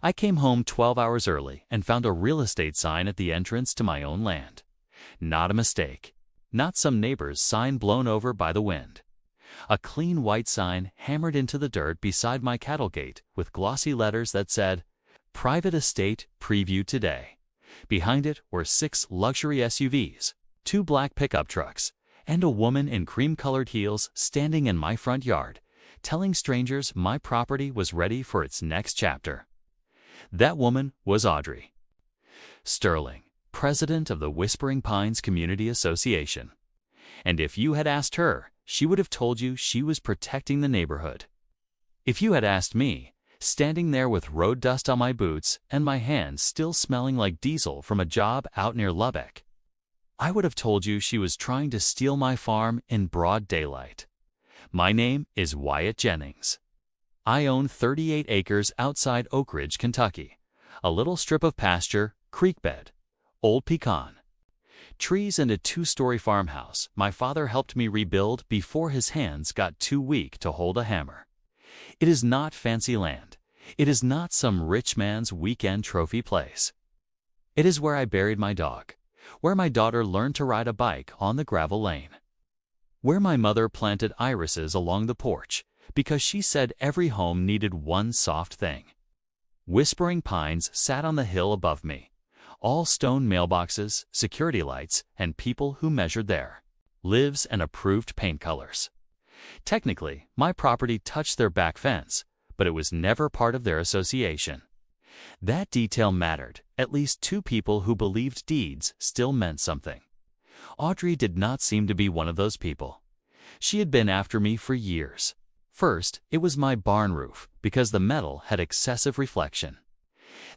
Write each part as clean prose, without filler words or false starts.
I came home 12 hours early and found a real estate sign at the entrance to my own land. Not a mistake. Not some neighbor's sign blown over by the wind. A clean white sign hammered into the dirt beside my cattle gate with glossy letters that said, "Private Estate Preview Today." Behind it were 6 luxury SUVs, 2 black pickup trucks, and a woman in cream-colored heels standing in my front yard, telling strangers my property was ready for its next chapter. That woman was Audrey Sterling, president of the Whispering Pines Community Association. And if you had asked her, she would have told you she was protecting the neighborhood. If you had asked me, standing there with road dust on my boots and my hands still smelling like diesel from a job out near Lubbock, I would have told you she was trying to steal my farm in broad daylight. My name is Wyatt Jennings. I own 38 acres outside Oak Ridge, Kentucky, a little strip of pasture, creek bed, old pecan, trees, and a 2-story farmhouse my father helped me rebuild before his hands got too weak to hold a hammer. It is not fancy land. It is not some rich man's weekend trophy place. It is where I buried my dog, where my daughter learned to ride a bike on the gravel lane, where my mother planted irises along the porch because she said every home needed one soft thing. Whispering Pines sat on the hill above me, all stone mailboxes, security lights, and people who measured their lives and approved paint colors. Technically, my property touched their back fence, but it was never part of their association. That detail mattered. At least 2 people who believed deeds still meant something. Audrey did not seem to be one of those people. She had been after me for years. First, it was my barn roof, because the metal had excessive reflection.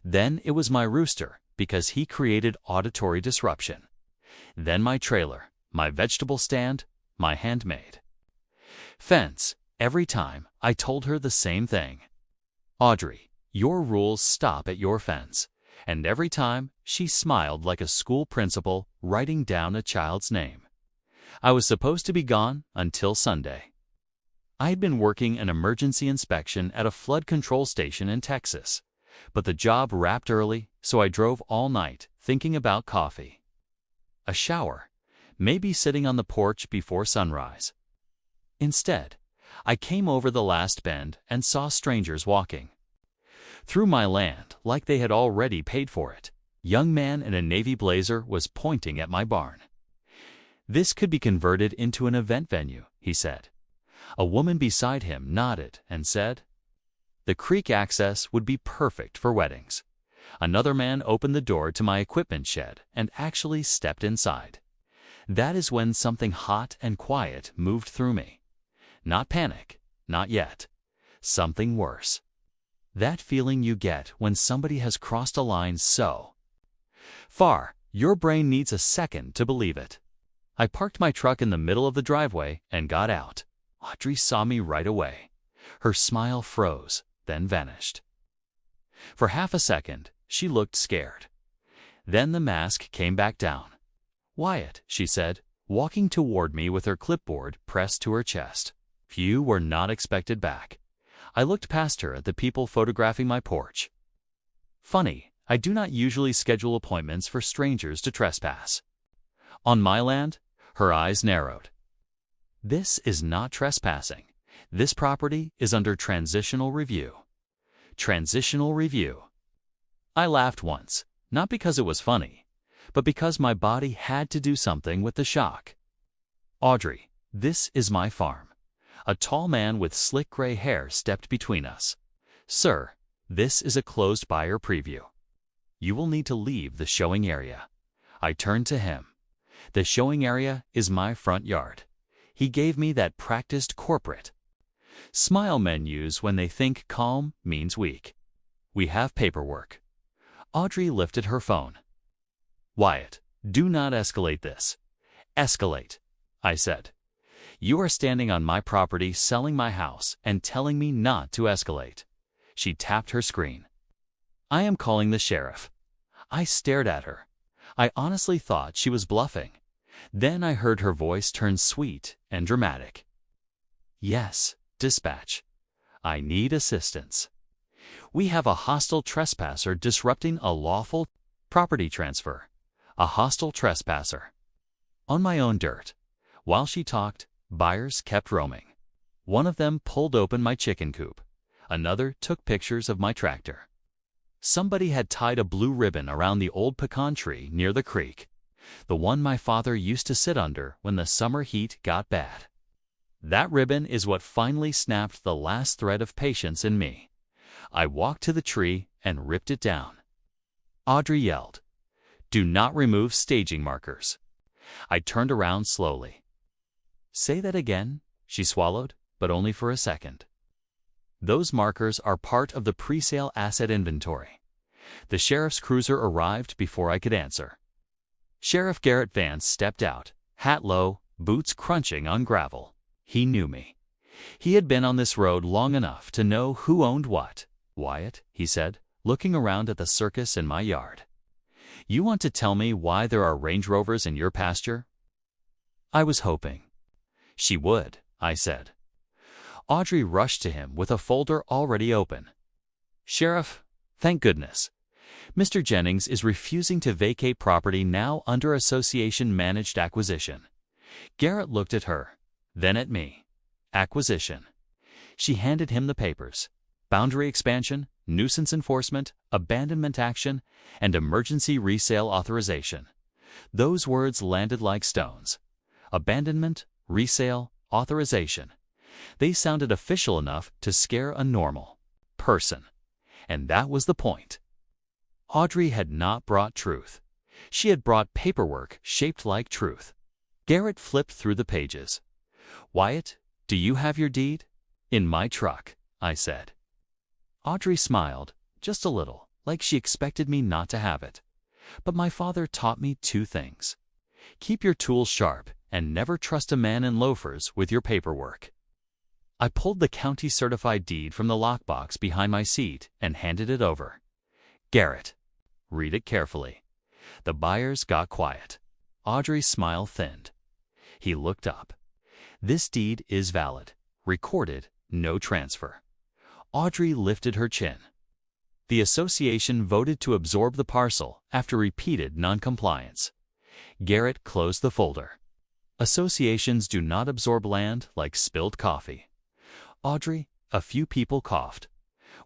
Then it was my rooster, because he created auditory disruption. Then my trailer, my vegetable stand, my handmade fence. Every time, I told her the same thing. Audrey, your rules stop at your fence. And every time, she smiled like a school principal writing down a child's name. I was supposed to be gone until Sunday. I had been working an emergency inspection at a flood control station in Texas, but the job wrapped early, so I drove all night thinking about coffee, a shower, maybe sitting on the porch before sunrise. Instead, I came over the last bend and saw strangers walking through my land like they had already paid for it. Young man in a navy blazer was pointing at my barn. "This could be converted into an event venue," he said. A woman beside him nodded and said, "The creek access would be perfect for weddings." Another man opened the door to my equipment shed and actually stepped inside. That is when something hot and quiet moved through me. Not panic, not yet. Something worse. That feeling you get when somebody has crossed a line so far, your brain needs a second to believe it. I parked my truck in the middle of the driveway and got out. Audrey saw me right away. Her smile froze, then vanished. For half a second, she looked scared. Then the mask came back down. "Wyatt," she said, walking toward me with her clipboard pressed to her chest. Few were not expected back. I looked past her at the people photographing my porch. Funny, I do not usually schedule appointments for strangers to trespass. On my land, her eyes narrowed. This is not trespassing. This property is under transitional review. Transitional review. I laughed once, not because it was funny, but because my body had to do something with the shock. "Audrey, this is my farm." A tall man with slick gray hair stepped between us. "Sir, this is a closed buyer preview. You will need to leave the showing area." I turned to him. "The showing area is my front yard." He gave me that practiced corporate smile men use when they think calm means weak. "We have paperwork." Audrey lifted her phone. "Wyatt, do not escalate this." "Escalate," I said. "You are standing on my property selling my house and telling me not to escalate." She tapped her screen. "I am calling the sheriff." I stared at her. I honestly thought she was bluffing. Then I heard her voice turn sweet and dramatic. "Yes, dispatch. I need assistance." We have a hostile trespasser disrupting a lawful property transfer. A hostile trespasser. On my own dirt. While she talked, buyers kept roaming. One of them pulled open my chicken coop. Another took pictures of my tractor. Somebody had tied a blue ribbon around the old pecan tree near the creek, the one my father used to sit under when the summer heat got bad. That ribbon is what finally snapped the last thread of patience in me. I walked to the tree and ripped it down. Audrey yelled, "Do not remove staging markers." I turned around slowly. "Say that again," she swallowed, but only for a second. "Those markers are part of the pre-sale asset inventory." The sheriff's cruiser arrived before I could answer. Sheriff Garrett Vance stepped out, hat low, boots crunching on gravel. He knew me. He had been on this road long enough to know who owned what. "Wyatt," he said, looking around at the circus in my yard. "You want to tell me why there are Range Rovers in your pasture?" I was hoping she would, I said. Audrey rushed to him with a folder already open. "Sheriff, thank goodness. Mr. Jennings is refusing to vacate property now under association-managed acquisition." Garrett looked at her, then at me. "Acquisition." She handed him the papers. "Boundary expansion, nuisance enforcement, abandonment action, and emergency resale authorization." Those words landed like stones. Abandonment, resale, authorization. They sounded official enough to scare a normal person. And that was the point. Audrey had not brought truth. She had brought paperwork shaped like truth. Garrett flipped through the pages. "Wyatt, do you have your deed?" "In my truck," I said. Audrey smiled, just a little, like she expected me not to have it. But my father taught me two things. Keep your tools sharp and never trust a man in loafers with your paperwork. I pulled the county-certified deed from the lockbox behind my seat and handed it over. "Garrett, read it carefully." The buyers got quiet. Audrey's smile thinned. He looked up. "This deed is valid. Recorded, no transfer." Audrey lifted her chin. "The association voted to absorb the parcel after repeated noncompliance." Garrett closed the folder. "Associations do not absorb land like spilled coffee." "Audrey," a few people coughed.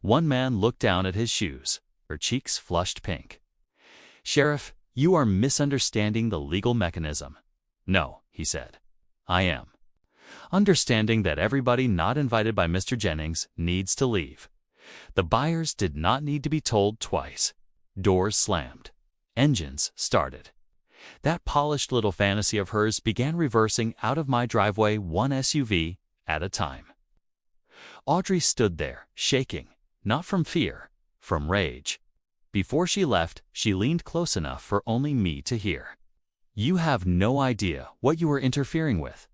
One man looked down at his shoes. Her cheeks flushed pink. "Sheriff, you are misunderstanding the legal mechanism." "No," he said. "I am. Understanding that everybody not invited by Mr. Jennings needs to leave." The buyers did not need to be told twice. Doors slammed. Engines started. That polished little fantasy of hers began reversing out of my driveway one SUV at a time. Audrey stood there, shaking, not from fear, from rage. Before she left, she leaned close enough for only me to hear. "You have no idea what you are interfering with."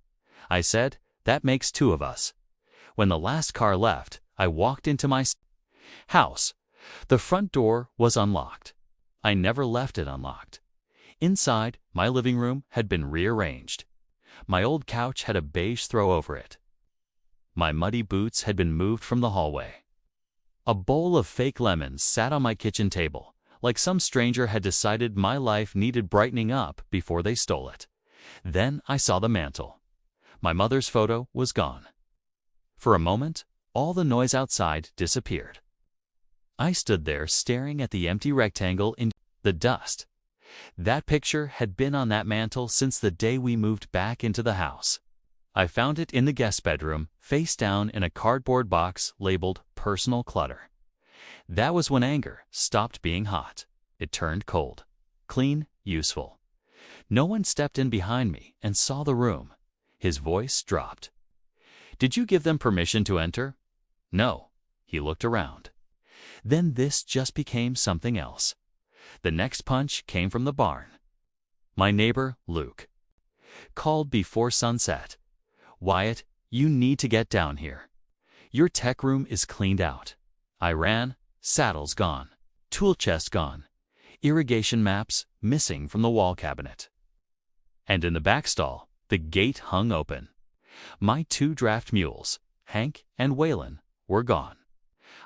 I said, "That makes two of us." When the last car left, I walked into my house. The front door was unlocked. I never left it unlocked. Inside, my living room had been rearranged. My old couch had a beige throw over it. My muddy boots had been moved from the hallway. A bowl of fake lemons sat on my kitchen table, like some stranger had decided my life needed brightening up before they stole it. Then I saw the mantel. My mother's photo was gone. For a moment, all the noise outside disappeared. I stood there staring at the empty rectangle in the dust. That picture had been on that mantel since the day we moved back into the house. I found it in the guest bedroom, face down in a cardboard box labeled "Personal Clutter." That was when anger stopped being hot. It turned cold. Clean, useful. No one stepped in behind me and saw the room. His voice dropped. "Did you give them permission to enter?" "No." He looked around. Then this just became something else. The next punch came from the barn. My neighbor, Luke, called before sunset. "Wyatt, you need to get down here. Your tech room is cleaned out." I ran. Saddles gone. Tool chest gone. Irrigation maps missing from the wall cabinet. And in the back stall, the gate hung open. My two draft mules, Hank and Waylon, were gone.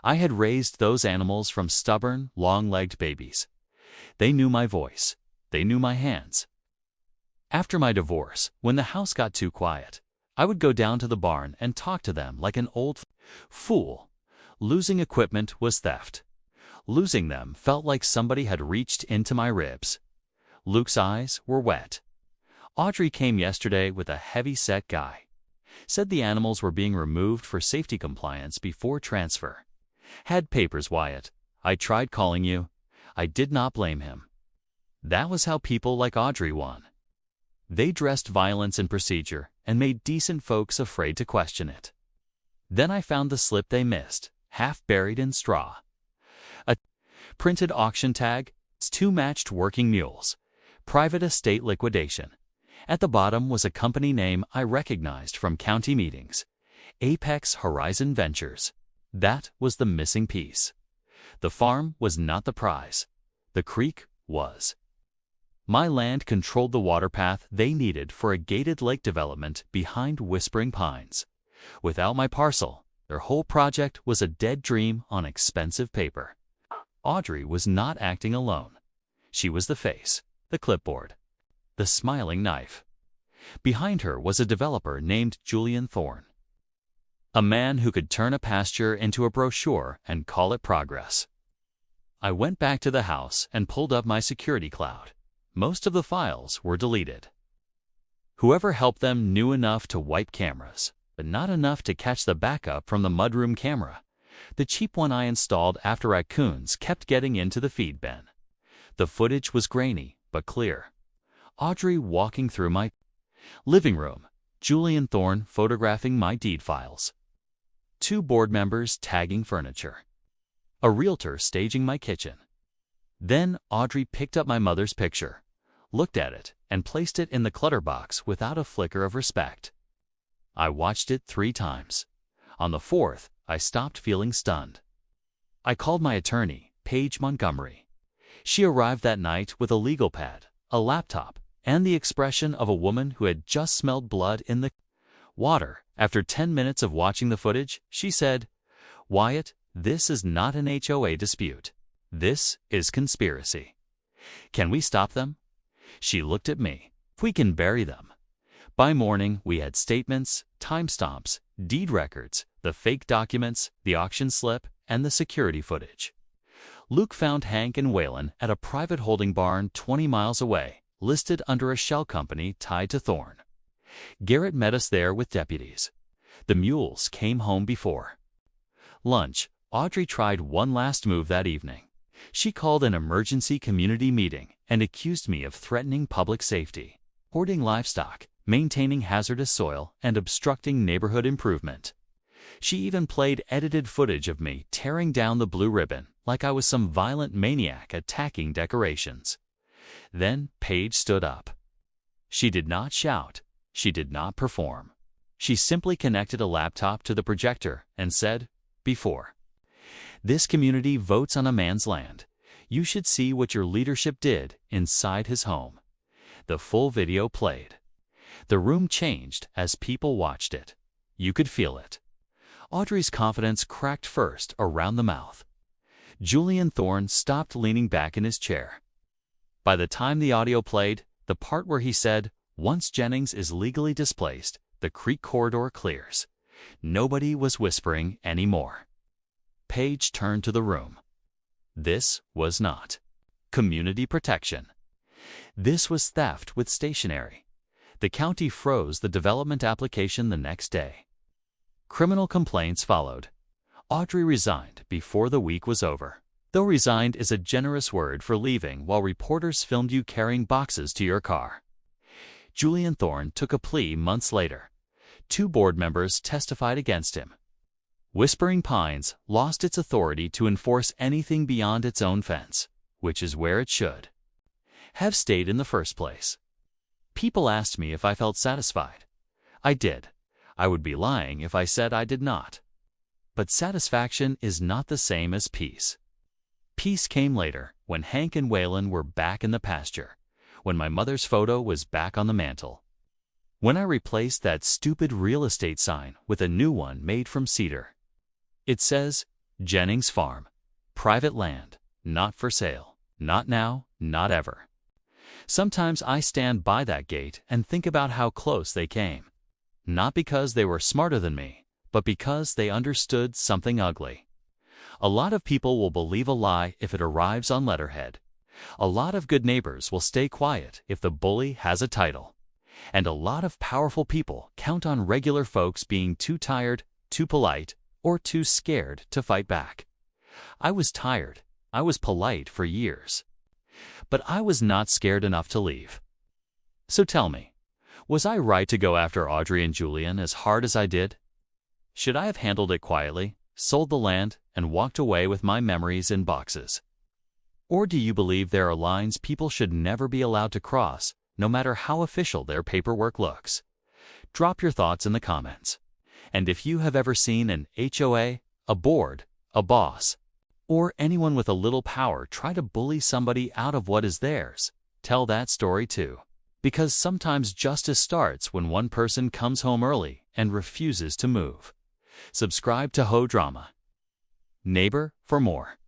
I had raised those animals from stubborn, long-legged babies. They knew my voice. They knew my hands. After my divorce, when the house got too quiet, I would go down to the barn and talk to them like an old fool. Losing equipment was theft. Losing them felt like somebody had reached into my ribs. Luke's eyes were wet. Audrey came yesterday with a heavy-set guy. Said the animals were being removed for safety compliance before transfer. Had papers, Wyatt. I tried calling you. I did not blame him. That was how people like Audrey won. They dressed violence in procedure and made decent folks afraid to question it. Then I found the slip they missed, half buried in straw. A printed auction tag, 2 matched working mules. Private estate liquidation. At the bottom was a company name I recognized from county meetings. Apex Horizon Ventures. That was the missing piece. The farm was not the prize. The creek was. My land controlled the water path they needed for a gated lake development behind Whispering Pines. Without my parcel, their whole project was a dead dream on expensive paper. Audrey was not acting alone. She was the face, the clipboard, the smiling knife. Behind her was a developer named Julian Thorne. A man who could turn a pasture into a brochure and call it progress. I went back to the house and pulled up my security cloud. Most of the files were deleted. Whoever helped them knew enough to wipe cameras, but not enough to catch the backup from the mudroom camera. The cheap one I installed after raccoons kept getting into the feed bin. The footage was grainy, but clear. Audrey walking through my living room, Julian Thorne photographing my deed files. 2 board members tagging furniture. A realtor staging my kitchen. Then Audrey picked up my mother's picture, looked at it, and placed it in the clutter box without a flicker of respect. I watched it 3 times. On the 4th, I stopped feeling stunned. I called my attorney, Paige Montgomery. She arrived that night with a legal pad, a laptop, and the expression of a woman who had just smelled blood in the water. After 10 minutes of watching the footage, she said, "Wyatt, this is not an HOA dispute. This is conspiracy. Can we stop them?" She looked at me. "We can bury them." By morning, we had statements, timestamps, deed records, the fake documents, the auction slip, and the security footage. Luke found Hank and Waylon at a private holding barn 20 miles away, listed under a shell company tied to Thorne. Garrett met us there with deputies. The mules came home before lunch. Audrey tried one last move that evening. She called an emergency community meeting and accused me of threatening public safety, hoarding livestock, maintaining hazardous soil, and obstructing neighborhood improvement. She even played edited footage of me tearing down the blue ribbon like I was some violent maniac attacking decorations. Then Paige stood up. She did not shout. She did not perform. She simply connected a laptop to the projector and said, "Before this community votes on a man's land, you should see what your leadership did inside his home." The full video played. The room changed as people watched it. You could feel it. Audrey's confidence cracked first around the mouth. Julian Thorne stopped leaning back in his chair. By the time the audio played, the part where he said, "Once Jennings is legally displaced, the creek corridor clears," nobody was whispering anymore. Paige turned to the room. This was not community protection. This was theft with stationery. The county froze the development application the next day. Criminal complaints followed. Audrey resigned before the week was over. Though resigned is a generous word for leaving while reporters filmed you carrying boxes to your car. Julian Thorne took a plea months later. 2 board members testified against him. Whispering Pines lost its authority to enforce anything beyond its own fence, which is where it should have stayed in the first place. People asked me if I felt satisfied. I did. I would be lying if I said I did not. But satisfaction is not the same as peace. Peace came later, when Hank and Waylon were back in the pasture, when my mother's photo was back on the mantle, when I replaced that stupid real estate sign with a new one made from cedar. It says, Jennings Farm. Private land. Not for sale. Not now, not ever. Sometimes I stand by that gate and think about how close they came. Not because they were smarter than me, but because they understood something ugly. A lot of people will believe a lie if it arrives on letterhead. A lot of good neighbors will stay quiet if the bully has a title. And a lot of powerful people count on regular folks being too tired, too polite, or too scared to fight back. I was tired. I was polite for years. But I was not scared enough to leave. So tell me, was I right to go after Audrey and Julian as hard as I did? Should I have handled it quietly, sold the land, and walked away with my memories in boxes? Or do you believe there are lines people should never be allowed to cross, no matter how official their paperwork looks? Drop your thoughts in the comments. And if you have ever seen an HOA, a board, a boss, or anyone with a little power try to bully somebody out of what is theirs, tell that story too. Because sometimes justice starts when one person comes home early and refuses to move. Subscribe to Ho Drama. Neighbor for more.